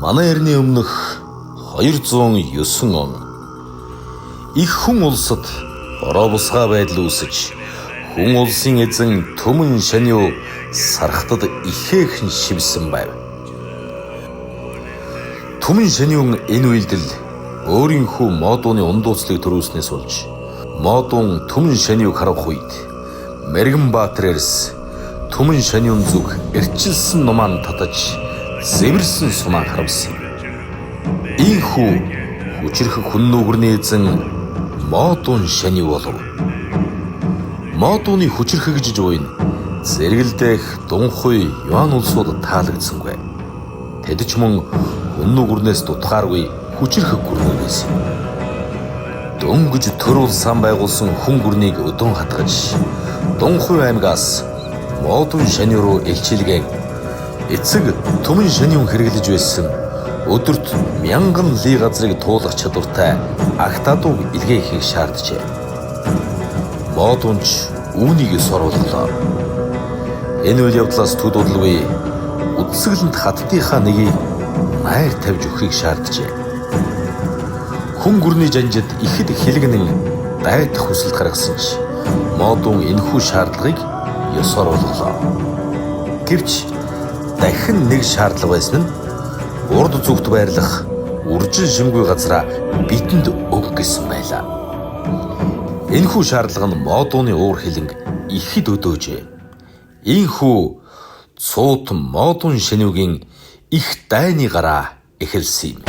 Манай эртний өмнөх 209 он их хүн улсад бороо бусгай байдал үүсэж хүн улсын эзэн Түмэн Шаниу сархтад ихээхэн шивсэн байв. Түмэн Шаниун энэ үйлдэл өөрийнхөө Модууны ундууцлыг төрүүлснээс болж Модун Түмэн Шаниуг харах үед Мэргэн Баатар Эрс Түмэн Шаниун зүг эрчилсэн нумаан татаж зэвэрсэн сумаа харамсан. Ийхүү хүчрэх хүн нүгэрний эзэн Модун Шаниу болов. Модууны хүчрэх гэж буйн зэрэгэлдэх Дунхуй Юан улсууд таалагдсангүй. Тэд ч мөн хүн нүгэрнээс дутгааргүй хүчрэх гүрнүү байсан. Дөнгөж төрүүл сан байгуулсан хүн гүрнийг өдөн хатгаж Дунхуй аймгаас Модун Шаниу руу илчилгээн эцэг Түмэн Шаниун хэрэглэж байсан өдөрт 1000 ли газрыг туулах чадвартай Агтадууг илгээхийг шаарджээ. Модунч үүнийг сорууллоо. Энэ үйл явдлаас төдөлгүй үдсгэлэнт хаттынхаа нэгийг найр тавьж өгөхийг шаарджээ. Хүн гүрний жанжид ихэд хэлгэнэн дайдах хүсэлт гаргасан ч Модун энэхүү шаардлагыг ёсоор олголоо. Гэвч дахин нэг шаардлага байсан нь урд зүгт байрлах үржин шимгүй газраа бидэнд өг гэсэн байлаа. Энэхүү шаардлага нь Модууны уур хилэнг ихэд өдөөжээ. Ийхүү цуут Модун Шаниугийн их дайны гараа эхэлсэн юм.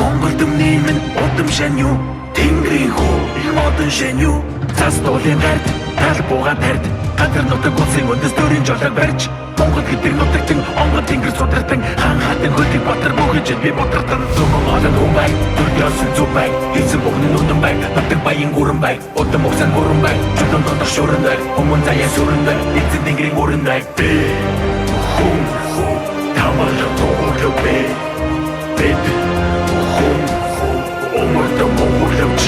Монгол төмний минь Удам Шаниу Тэнгэрийн хүү их Модун Шаниу цас дуулын гард тал буугаан тард гадар нутаг улсын үндэс төрийн жолоор барьж Монгол гэдэг нутагтэн онгод тэнгэр сударсан хаан хатан хөлийг батар бөгөж би ботортон зөвхөн олон хүн бай төрдөөсөн зүг бай эзэн бүхний нүдэн бай батар баян гүрэн бай удам угсан гүрэн бай чулуун дотор шуурын бай өмнө заяа сүрэн бай эзэн тэнгэрийн гүрэн бай би хүн тамал тоолог би бид хүн өмөрдө мөнгөлөмч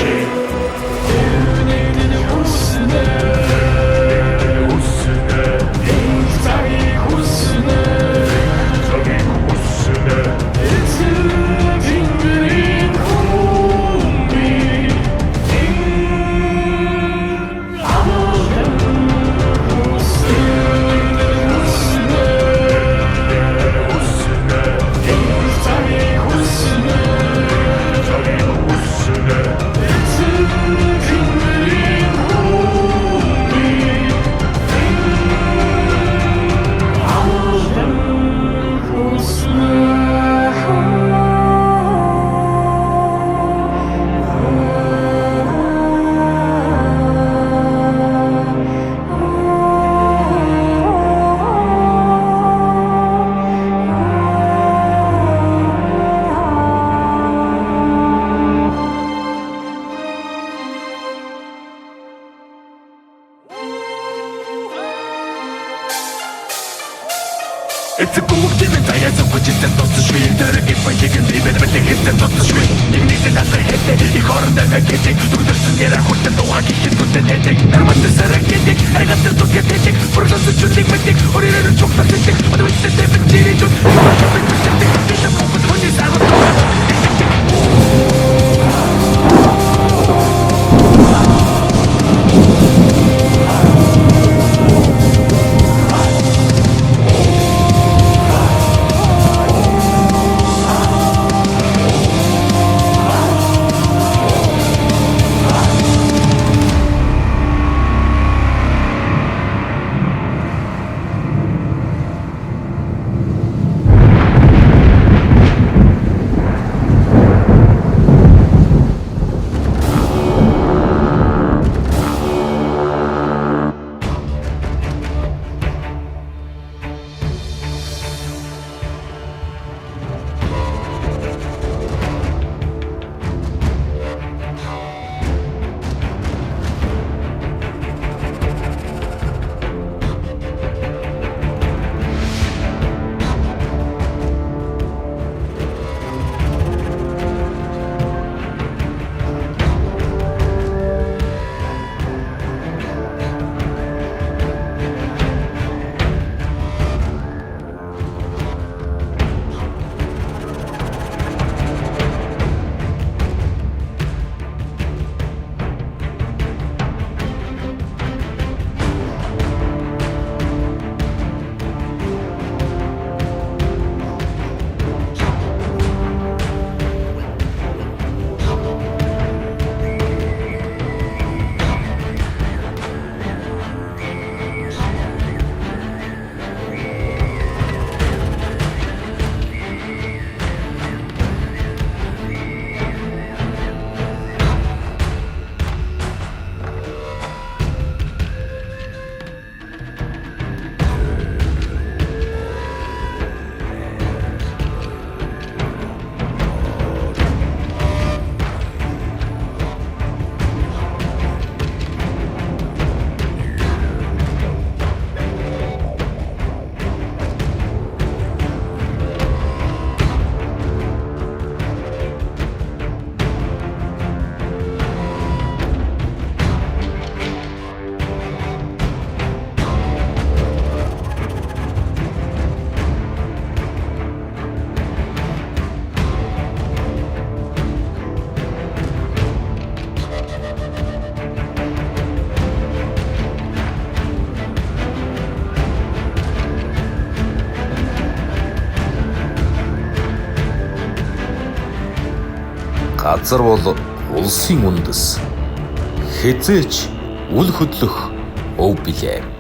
Дөрөгийн баяг нь бивэд бэлэхэд тусшгүй. Нэгнийсэн асар хэдэ их орондоо гэдэг. Дүгдэрсэн яраа хүртэл дугаа гихит түтэн хэдэг. Нармат сараа гэдэг. Аргатар түтгээд хэдэг. Бүргэн зүчүүдийг мэддэг. Орирээр чухтар хэдэг. Одвэцтэй дэвэн жирийчүүд. Бишэ мөнгөд хүний сагт. Газар бол улсын үндэс. Хэзээч үл хөдлөх өв билээ.